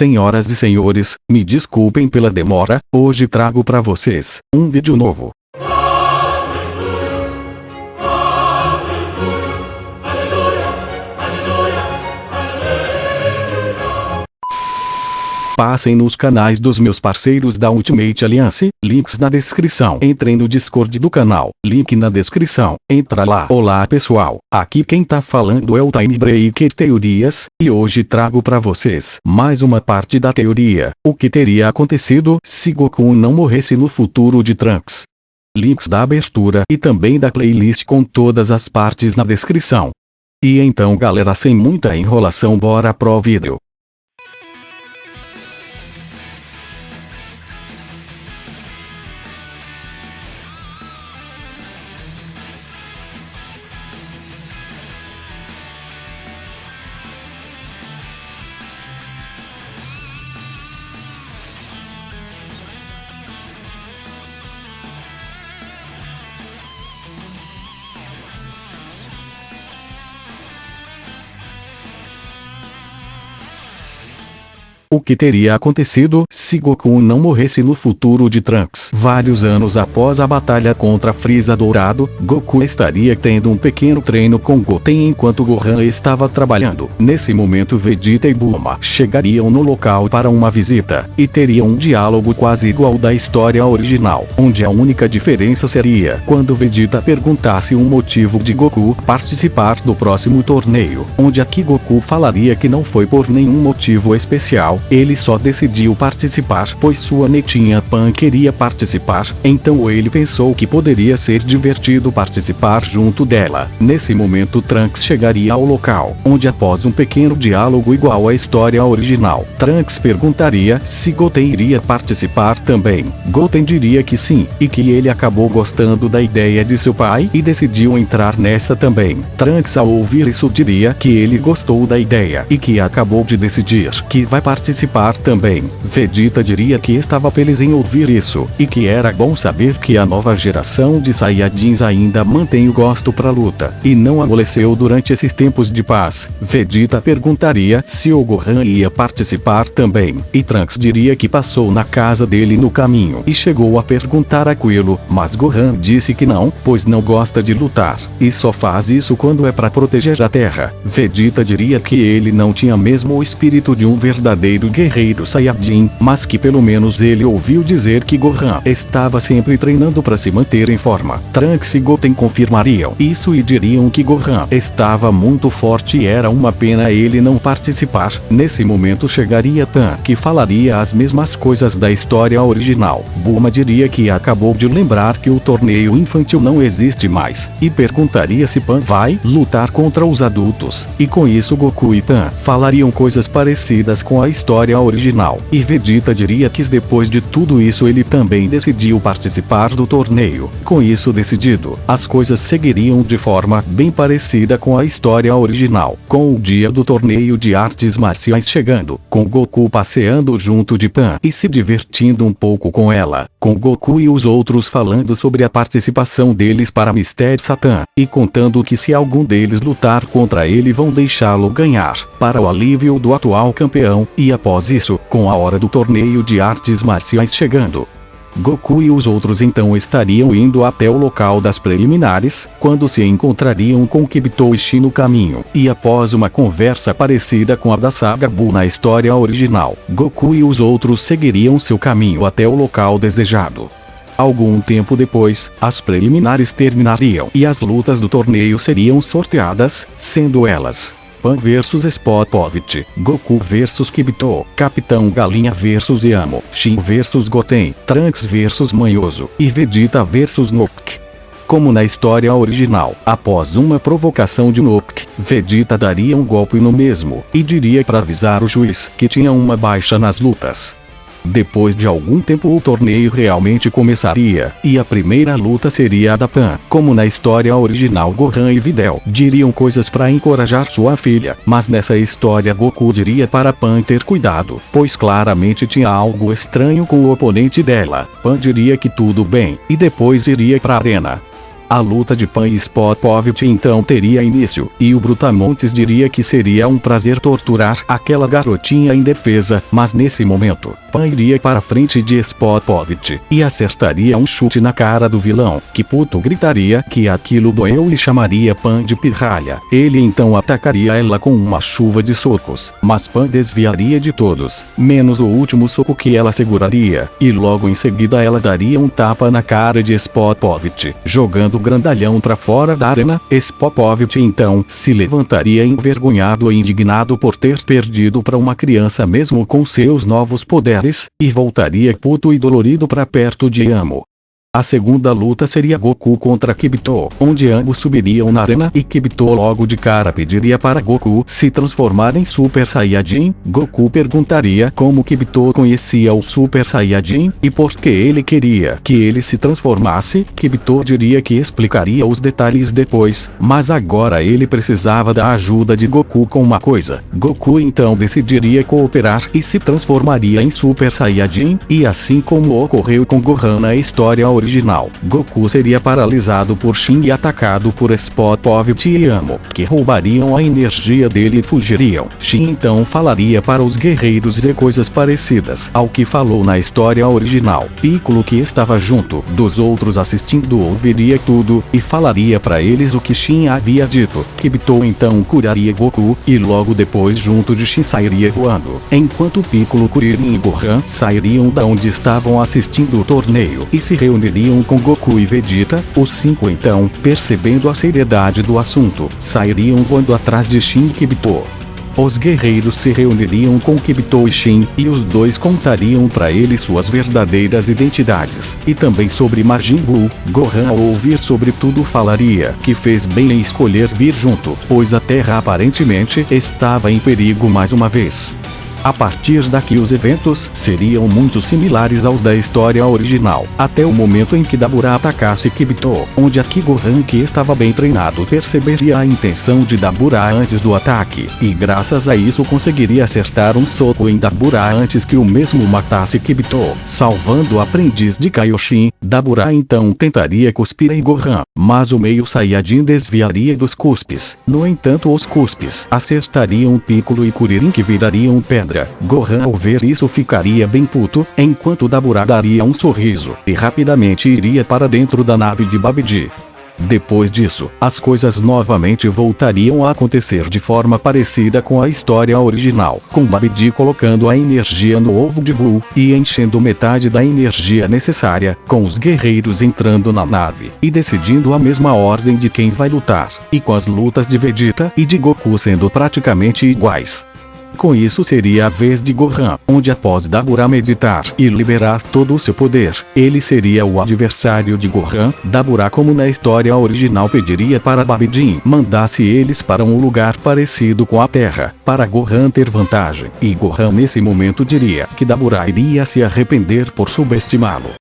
Senhoras e senhores, me desculpem pela demora, hoje trago pra vocês um vídeo novo. Passem nos canais dos meus parceiros da Ultimate Alliance, links na descrição. Entrem no Discord do canal, link na descrição. Entra lá. Olá pessoal, aqui quem tá falando é o Timebreaker Teorias, e hoje trago pra vocês mais uma parte da teoria. O que teria acontecido se Goku não morresse no futuro de Trunks? Links da abertura e também da playlist com todas as partes na descrição. E então galera, sem muita enrolação, bora pro vídeo. O que teria acontecido se Goku não morresse no futuro de Trunks? Vários anos após a batalha contra Frieza Dourado, Goku estaria tendo um pequeno treino com Goten enquanto Gohan estava trabalhando. Nesse momento Vegeta e Bulma chegariam no local para uma visita, e teriam um diálogo quase igual da história original, onde a única diferença seria quando Vegeta perguntasse o motivo de Goku participar do próximo torneio, onde aqui Goku falaria que não foi por nenhum motivo especial. Ele só decidiu participar pois sua netinha Pan queria participar, então ele pensou que poderia ser divertido participar junto dela. Nesse momento Trunks chegaria ao local, onde após um pequeno diálogo igual à história original, Trunks perguntaria se Goten iria participar também. Goten diria que sim, e que ele acabou gostando da ideia de seu pai e decidiu entrar nessa também. Trunks ao ouvir isso diria que ele gostou da ideia e que acabou de decidir que vai participar também. Vegeta diria que estava feliz em ouvir isso, e que era bom saber que a nova geração de Saiyajins ainda mantém o gosto pra luta, e não amoleceu durante esses tempos de paz. Vegeta perguntaria se o Gohan ia participar também, e Trunks diria que passou na casa dele no caminho e chegou a perguntar aquilo, mas Gohan disse que não, pois não gosta de lutar, e só faz isso quando é pra proteger a Terra. Vegeta diria que ele não tinha mesmo o espírito de um verdadeiro guerreiro Saiyajin, mas que pelo menos ele ouviu dizer que Gohan estava sempre treinando para se manter em forma. Trunks e Goten confirmariam isso e diriam que Gohan estava muito forte e era uma pena ele não participar. Nesse momento chegaria Pan, que falaria as mesmas coisas da história original. Bulma diria que acabou de lembrar que o torneio infantil não existe mais, e perguntaria se Pan vai lutar contra os adultos, e com isso Goku e Pan falariam coisas parecidas com a história original, e Vegeta diria que depois de tudo isso ele também decidiu participar do torneio. Com isso decidido, as coisas seguiriam de forma bem parecida com a história original, com o dia do torneio de artes marciais chegando, com Goku passeando junto de Pan e se divertindo um pouco com ela, com Goku e os outros falando sobre a participação deles para Mr. Satan, e contando que se algum deles lutar contra ele vão deixá-lo ganhar, para o alívio do atual campeão. E após isso, com a hora do torneio de artes marciais chegando, Goku e os outros então estariam indo até o local das preliminares, quando se encontrariam com Kibitoishi no caminho, e após uma conversa parecida com a da saga Buu na história original, Goku e os outros seguiriam seu caminho até o local desejado. Algum tempo depois, as preliminares terminariam e as lutas do torneio seriam sorteadas, sendo elas Pan vs Spopovich, Goku vs Kibito, Capitão Galinha vs Yamo, Shin vs Goten, Trunks vs Manhoso, e Vegeta vs Nook. Como na história original, após uma provocação de Nook, Vegeta daria um golpe no mesmo, e diria para avisar o juiz que tinha uma baixa nas lutas. Depois de algum tempo o torneio realmente começaria, e a primeira luta seria a da Pan. Como na história original Gohan e Videl diriam coisas para encorajar sua filha, mas nessa história Goku diria para Pan ter cuidado, pois claramente tinha algo estranho com o oponente dela. Pan diria que tudo bem, e depois iria para a arena. A luta de Pan e Spopovich então teria início, e o Brutamontes diria que seria um prazer torturar aquela garotinha indefesa, mas nesse momento, Pan iria para a frente de Spopovich, e acertaria um chute na cara do vilão, que puto gritaria que aquilo doeu e chamaria Pan de pirralha. Ele então atacaria ela com uma chuva de socos, mas Pan desviaria de todos, menos o último soco que ela seguraria, e logo em seguida ela daria um tapa na cara de Spopovich, jogando o grandalhão para fora da arena. Spopovich então se levantaria envergonhado e indignado por ter perdido para uma criança mesmo com seus novos poderes, e voltaria puto e dolorido para perto de Amo. A segunda luta seria Goku contra Kibito, onde ambos subiriam na arena e Kibito logo de cara pediria para Goku se transformar em Super Saiyajin. Goku perguntaria como Kibito conhecia o Super Saiyajin e por que ele queria que ele se transformasse. Kibito diria que explicaria os detalhes depois, mas agora ele precisava da ajuda de Goku com uma coisa. Goku então decidiria cooperar e se transformaria em Super Saiyajin, e assim como ocorreu com Gohan na história original, Goku seria paralisado por Shin e atacado por Spopovich e Amo, que roubariam a energia dele e fugiriam. Shin então falaria para os guerreiros Z coisas parecidas ao que falou na história original. Piccolo, que estava junto dos outros assistindo, ouviria tudo e falaria para eles o que Shin havia dito. Kibito então curaria Goku, e logo depois junto de Shin sairia voando, enquanto Piccolo, Kuririn e Gohan sairiam da onde estavam assistindo o torneio e se reuniriam com Goku e Vegeta. Os cinco então, percebendo a seriedade do assunto, sairiam voando atrás de Shin e Kibito. Os guerreiros se reuniriam com Kibito e Shin, e os dois contariam para eles suas verdadeiras identidades, e também sobre Majin Buu. Gohan, ao ouvir sobre tudo, falaria que fez bem em escolher vir junto, pois a Terra aparentemente estava em perigo mais uma vez. A partir daqui os eventos seriam muito similares aos da história original, até o momento em que Dabura atacasse Kibito, onde aqui Gohan, que estava bem treinado, perceberia a intenção de Dabura antes do ataque, e graças a isso conseguiria acertar um soco em Dabura antes que o mesmo matasse Kibito, salvando o aprendiz de Kaioshin. Dabura então tentaria cuspir em Gohan, mas o meio Saiyajin desviaria dos cuspes. No entanto, os cuspes acertariam Piccolo e Kuririn, que virariam pedra. Gohan, ao ver isso, ficaria bem puto, enquanto Dabura daria um sorriso e rapidamente iria para dentro da nave de Babidi. Depois disso, as coisas novamente voltariam a acontecer de forma parecida com a história original, com Babidi colocando a energia no ovo de Buu e enchendo metade da energia necessária, com os guerreiros entrando na nave e decidindo a mesma ordem de quem vai lutar, e com as lutas de Vegeta e de Goku sendo praticamente iguais. Com isso seria a vez de Gohan, onde após Dabura meditar e liberar todo o seu poder, ele seria o adversário de Gohan. Dabura, como na história original, pediria para Babidi mandasse eles para um lugar parecido com a Terra, para Gohan ter vantagem, e Gohan nesse momento diria que Dabura iria se arrepender por subestimá-lo.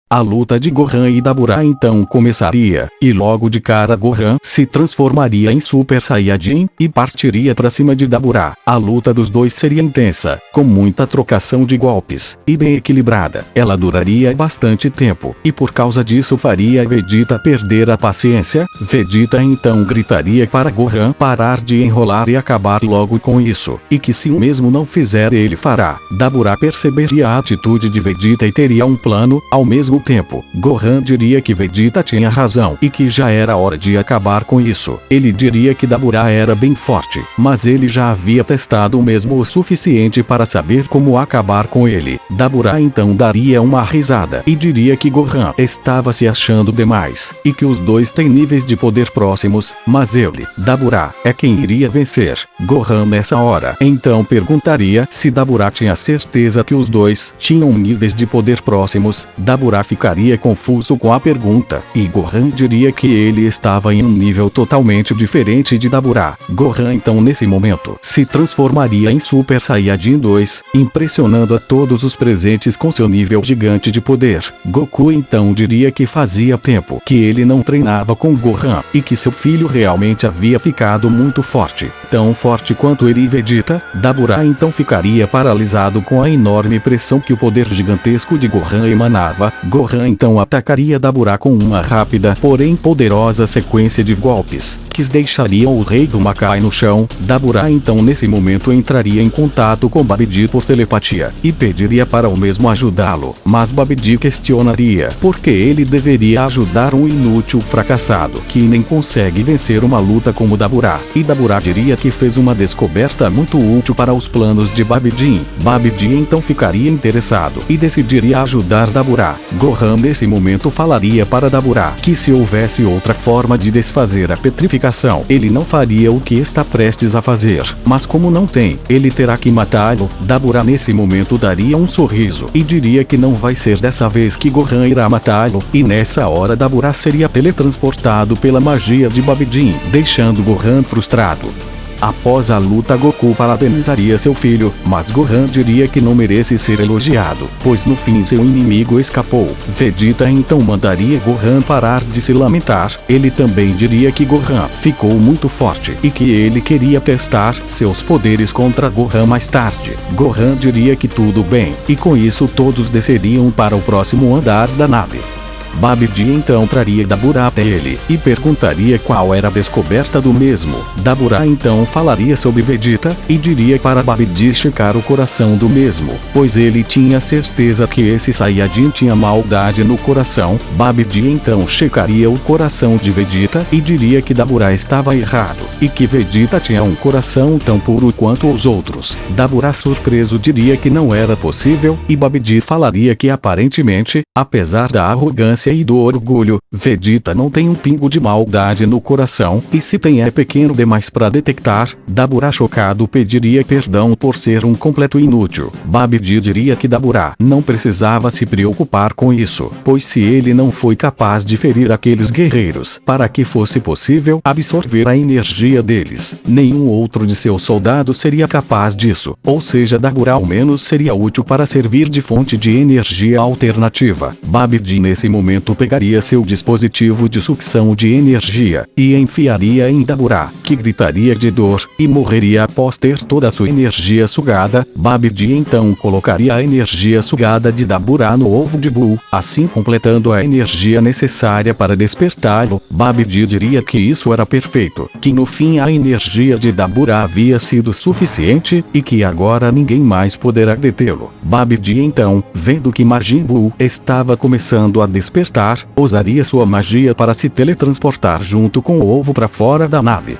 A luta de Gohan e Dabura então começaria, e logo de cara Gohan se transformaria em Super Saiyajin e partiria para cima de Dabura. A luta dos dois seria intensa, com muita trocação de golpes, e bem equilibrada. Ela duraria bastante tempo, e por causa disso faria Vegeta perder a paciência. Vegeta então gritaria para Gohan parar de enrolar e acabar logo com isso, e que se o mesmo não fizer ele fará. Dabura perceberia a atitude de Vegeta e teria um plano. Ao mesmo tempo, Gohan diria que Vegeta tinha razão e que já era hora de acabar com isso. Ele diria que Dabura era bem forte, mas ele já havia testado o mesmo o suficiente para saber como acabar com ele. Dabura então daria uma risada e diria que Gohan estava se achando demais, e que os dois têm níveis de poder próximos, mas ele, Dabura, é quem iria vencer. Gohan nessa hora então perguntaria se Dabura tinha certeza que os dois tinham níveis de poder próximos. Dabura ficaria confuso com a pergunta, e Gohan diria que ele estava em um nível totalmente diferente de Dabura. Gohan então nesse momento se transformaria em Super Saiyajin 2, impressionando a todos os presentes com seu nível gigante de poder. Goku então diria que fazia tempo que ele não treinava com Gohan, e que seu filho realmente havia ficado muito forte, tão forte quanto ele e Vegeta. Dabura então ficaria paralisado com a enorme pressão que o poder gigantesco de Gohan emanava. Gohan então atacaria Dabura com uma rápida, porém poderosa sequência de golpes, que deixariam o rei do Makai no chão. Dabura então nesse momento entraria em contato com Babidi por telepatia, e pediria para o mesmo ajudá-lo, mas Babidi questionaria por que ele deveria ajudar um inútil fracassado, que nem consegue vencer uma luta como Dabura, e Dabura diria que fez uma descoberta muito útil para os planos de Babidi. Babidi então ficaria interessado, e decidiria ajudar Dabura. Gohan nesse momento falaria para Dabura que se houvesse outra forma de desfazer a petrificação, ele não faria o que está prestes a fazer, mas como não tem, ele terá que matá-lo. Dabura nesse momento daria um sorriso, e diria que não vai ser dessa vez que Gohan irá matá-lo, e nessa hora Dabura seria teletransportado pela magia de Babidi, deixando Gohan frustrado. Após a luta, Goku parabenizaria seu filho, mas Gohan diria que não merece ser elogiado, pois no fim seu inimigo escapou. Vegeta então mandaria Gohan parar de se lamentar. Ele também diria que Gohan ficou muito forte e que ele queria testar seus poderes contra Gohan mais tarde. Gohan diria que tudo bem, e com isso todos desceriam para o próximo andar da nave. Babidi então traria Dabura até ele, e perguntaria qual era a descoberta do mesmo. Dabura então falaria sobre Vegeta, e diria para Babidi checar o coração do mesmo, pois ele tinha certeza que esse Saiyajin tinha maldade no coração. Babidi então checaria o coração de Vegeta, e diria que Dabura estava errado, e que Vegeta tinha um coração tão puro quanto os outros. Dabura surpreso diria que não era possível, e Babidi falaria que aparentemente, apesar da arrogância e do orgulho, Vegeta não tem um pingo de maldade no coração, e se tem é pequeno demais para detectar. Dabura chocado pediria perdão por ser um completo inútil. Babidi diria que Dabura não precisava se preocupar com isso, pois se ele não foi capaz de ferir aqueles guerreiros para que fosse possível absorver a energia deles, nenhum outro de seus soldados seria capaz disso, ou seja, Dabura ao menos seria útil para servir de fonte de energia alternativa. Babidi nesse momento pegaria seu dispositivo de sucção de energia, e enfiaria em Dabura, que gritaria de dor, e morreria após ter toda a sua energia sugada. Babidi então colocaria a energia sugada de Dabura no ovo de Buu, assim completando a energia necessária para despertá-lo. Babidi diria que isso era perfeito, que no fim a energia de Dabura havia sido suficiente, e que agora ninguém mais poderá detê-lo. Babidi então, vendo que Majin Buu estava começando a despertar, usaria sua magia para se teletransportar junto com o ovo para fora da nave.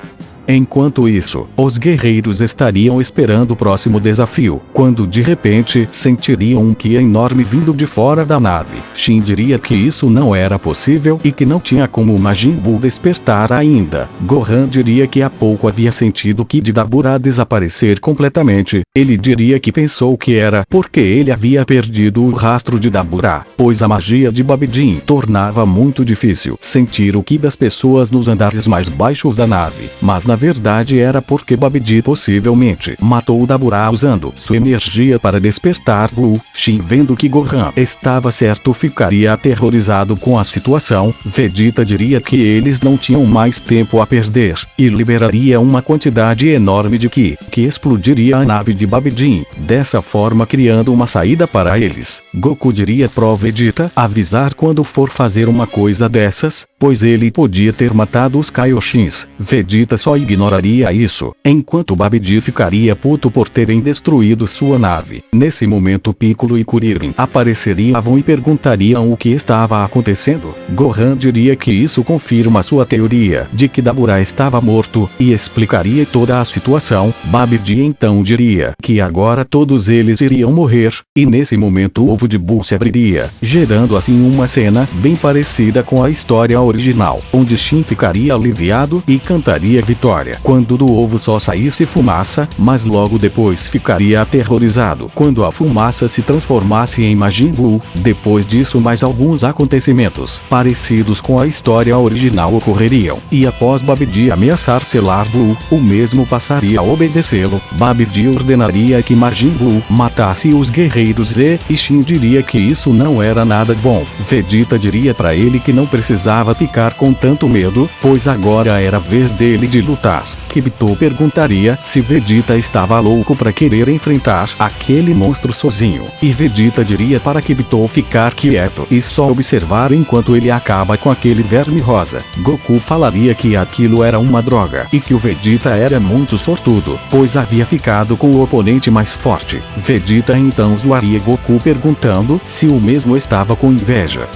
Enquanto isso, os guerreiros estariam esperando o próximo desafio, quando de repente sentiriam um ki enorme vindo de fora da nave. Shin diria que isso não era possível e que não tinha como Majin Buu despertar ainda. Gohan diria que há pouco havia sentido o ki de Dabura desaparecer completamente. Ele diria que pensou que era porque ele havia perdido o rastro de Dabura, pois a magia de Babidi tornava muito difícil sentir o ki das pessoas nos andares mais baixos da nave, mas na verdade era porque Babidi possivelmente matou Dabura usando sua energia para despertar Buu. Shin, vendo que Gohan estava certo, ficaria aterrorizado com a situação. Vegeta diria que eles não tinham mais tempo a perder, e liberaria uma quantidade enorme de ki, que explodiria a nave de Babidi, dessa forma criando uma saída para eles. Goku diria pro Vegeta avisar quando for fazer uma coisa dessas, pois ele podia ter matado os Kaioshins. Vegeta só ignoraria isso, enquanto Babidi ficaria puto por terem destruído sua nave. Nesse momento Piccolo e Kuririn apareceriam e perguntariam o que estava acontecendo. Gohan diria que isso confirma sua teoria de que Dabura estava morto, e explicaria toda a situação. Babidi então diria que agora todos eles iriam morrer, e nesse momento o ovo de Buu se abriria, gerando assim uma cena bem parecida com a história original, onde Shin ficaria aliviado e cantaria vitória quando do ovo só saísse fumaça, mas logo depois ficaria aterrorizado quando a fumaça se transformasse em Majin Buu. Depois disso, mais alguns acontecimentos parecidos com a história original ocorreriam, e após Babidi ameaçar selar Buu, o mesmo passaria a obedecê-lo. Babidi ordenaria que Majin Buu matasse os guerreiros e Shin diria que isso não era nada bom. Vegeta diria para ele que não precisava ficar com tanto medo, pois agora era a vez dele de lutar. Kibito perguntaria se Vegeta estava louco para querer enfrentar aquele monstro sozinho, e Vegeta diria para Kibito ficar quieto e só observar enquanto ele acaba com aquele verme rosa. Goku falaria que aquilo era uma droga e que o Vegeta era muito sortudo, pois havia ficado com o oponente mais forte. Vegeta então zoaria Goku perguntando se o mesmo estava com inveja.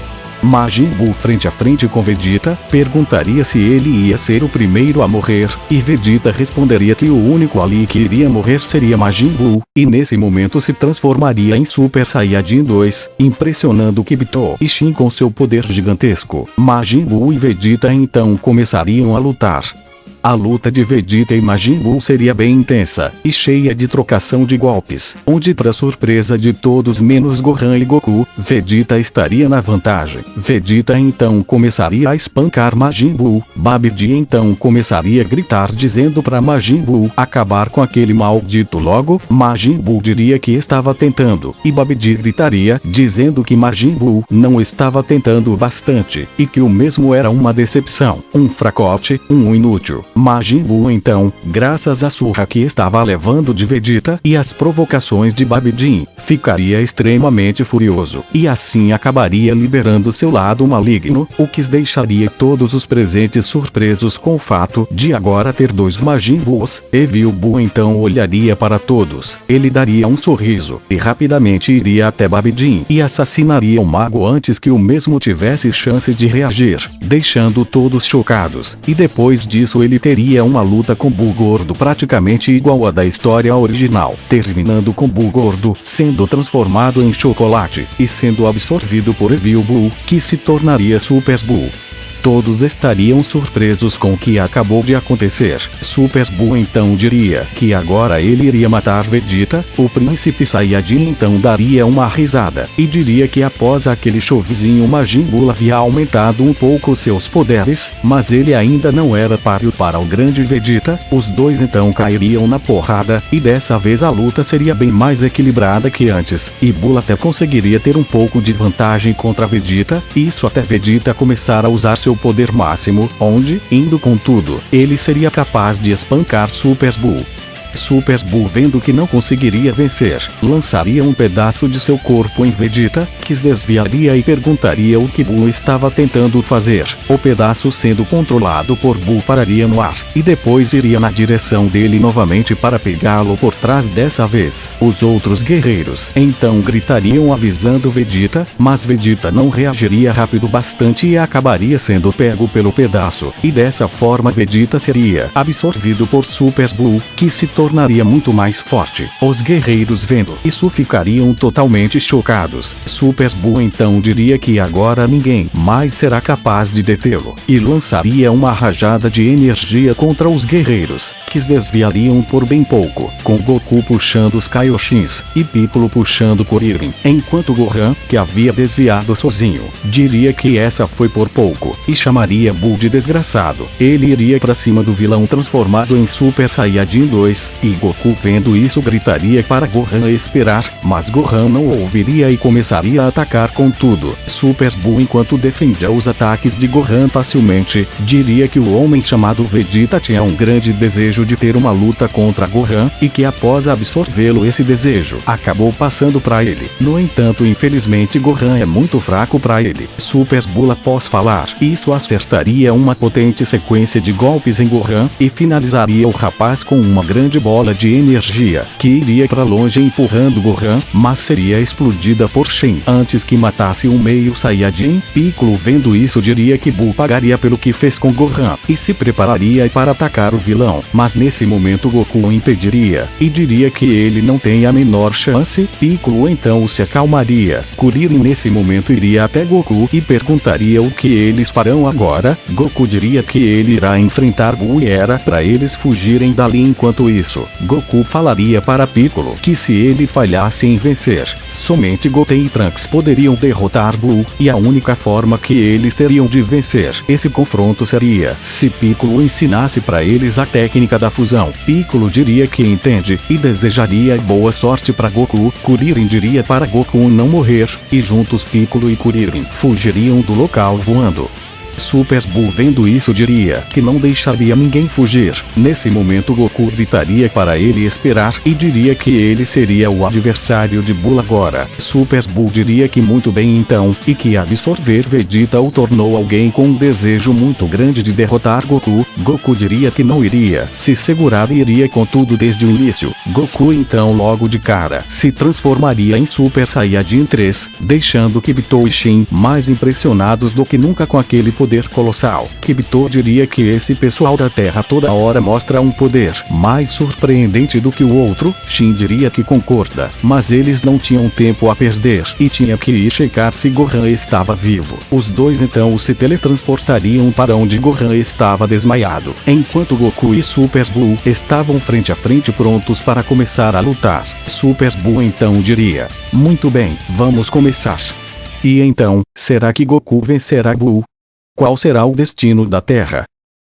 Majin Buu frente a frente com Vegeta, perguntaria se ele ia ser o primeiro a morrer, e Vegeta responderia que o único ali que iria morrer seria Majin Buu, e nesse momento se transformaria em Super Saiyajin 2, impressionando Kibito e Shin com seu poder gigantesco. Majin Buu e Vegeta então começariam a lutar. A luta de Vegeta e Majin Buu seria bem intensa e cheia de trocação de golpes, onde para surpresa de todos menos Gohan e Goku, Vegeta estaria na vantagem. Vegeta então começaria a espancar Majin Buu, Babidi então começaria a gritar dizendo para Majin Buu acabar com aquele maldito logo. Majin Buu diria que estava tentando, e Babidi gritaria dizendo que Majin Buu não estava tentando bastante, e que o mesmo era uma decepção, um fracote, um inútil. Majin Buu então, graças à surra que estava levando de Vegeta e às provocações de Babidi, ficaria extremamente furioso, e assim acabaria liberando seu lado maligno, o que deixaria todos os presentes surpresos com o fato de agora ter dois Majin Buus. Evil Buu então olharia para todos, ele daria um sorriso, e rapidamente iria até Babidi e assassinaria o mago antes que o mesmo tivesse chance de reagir, deixando todos chocados, e depois disso ele teria uma luta com Buu Gordo praticamente igual à da história original, terminando com Buu Gordo sendo transformado em chocolate, e sendo absorvido por Evil Buu, que se tornaria Super Buu. Todos estariam surpresos com o que acabou de acontecer. Super Buu então diria que agora ele iria matar Vegeta. O príncipe Saiyajin então daria uma risada e diria que após aquele showzinho Majin Buu havia aumentado um pouco seus poderes, mas ele ainda não era páreo para o grande Vegeta. Os dois então cairiam na porrada, e dessa vez a luta seria bem mais equilibrada que antes, e Buu até conseguiria ter um pouco de vantagem contra Vegeta, isso até Vegeta começar a usar seu poder máximo, onde, indo com tudo, ele seria capaz de espancar Super Buu. Super Buu, vendo que não conseguiria vencer, lançaria um pedaço de seu corpo em Vegeta, que se desviaria e perguntaria o que Buu estava tentando fazer. O pedaço sendo controlado por Buu pararia no ar, e depois iria na direção dele novamente para pegá-lo por trás dessa vez. Os outros guerreiros então gritariam avisando Vegeta, mas Vegeta não reagiria rápido bastante e acabaria sendo pego pelo pedaço, e dessa forma Vegeta seria absorvido por Super Buu, que se tornaria muito mais forte. Os guerreiros vendo isso ficariam totalmente chocados. Super Buu então diria que agora ninguém mais será capaz de detê-lo, e lançaria uma rajada de energia contra os guerreiros, que se desviariam por bem pouco, com Goku puxando os Kaioshins e Piccolo puxando Kuririn, enquanto Gohan, que havia desviado sozinho, diria que essa foi por pouco, e chamaria Buu de desgraçado. Ele iria para cima do vilão transformado em Super Saiyajin 2, e Goku vendo isso gritaria para Gohan esperar, mas Gohan não ouviria e começaria a atacar com tudo. Super Buu, enquanto defendia os ataques de Gohan facilmente, diria que o homem chamado Vegeta tinha um grande desejo de ter uma luta contra Gohan, e que após absorvê-lo esse desejo acabou passando para ele. No entanto, infelizmente Gohan é muito fraco para ele. Super Buu, após falar isso, acertaria uma potente sequência de golpes em Gohan, e finalizaria o rapaz com uma grande bola de energia, que iria para longe empurrando Gohan, mas seria explodida por Shen antes que matasse um meio Saiyajin. Piccolo vendo isso diria que Buu pagaria pelo que fez com Gohan, e se prepararia para atacar o vilão, mas nesse momento Goku o impediria, e diria que ele não tem a menor chance. Piccolo então se acalmaria. Kuririn nesse momento iria até Goku e perguntaria o que eles farão agora. Goku diria que ele irá enfrentar Buu e era para eles fugirem dali. Enquanto isso, Goku falaria para Piccolo que se ele falhasse em vencer, somente Goten e Trunks poderiam derrotar Buu, e a única forma que eles teriam de vencer esse confronto seria se Piccolo ensinasse para eles a técnica da fusão. Piccolo diria que entende e desejaria boa sorte para Goku. Kuririn diria para Goku não morrer, e juntos Piccolo e Kuririn fugiriam do local voando. Super Buu vendo isso diria que não deixaria ninguém fugir. Nesse momento Goku gritaria para ele esperar e diria que ele seria o adversário de Buu agora. Super Buu diria que muito bem então, e que absorver Vegeta o tornou alguém com um desejo muito grande de derrotar Goku. Goku diria que não iria se segurar e iria com tudo desde o início. Goku então logo de cara se transformaria em Super Saiyajin 3, deixando Kibito e Shin mais impressionados do que nunca com aquele poder colossal. Kibito diria que esse pessoal da Terra toda hora mostra um poder mais surpreendente do que o outro. Shin diria que concorda, mas eles não tinham tempo a perder e tinha que ir checar se Gohan estava vivo. Os dois então se teletransportariam para onde Gohan estava desmaiado, enquanto Goku e Super Buu estavam frente a frente prontos para começar a lutar. Super Buu então diria: muito bem, vamos começar. E então, será que Goku vencerá Buu? Qual será o destino da Terra?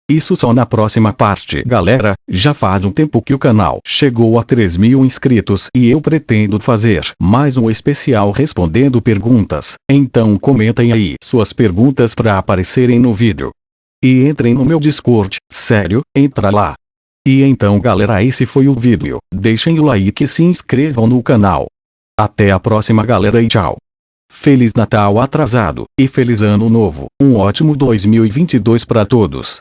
Isso só na próxima parte. Galera, já faz um tempo que o canal chegou a 3.000 inscritos e eu pretendo fazer mais um especial respondendo perguntas. Então comentem aí suas perguntas para aparecerem no vídeo. E entrem no meu Discord, sério, entra lá. E então galera, esse foi o vídeo. Deixem o like e se inscrevam no canal. Até a próxima galera e tchau. Feliz Natal atrasado, e feliz Ano Novo. Um ótimo 2022 para todos.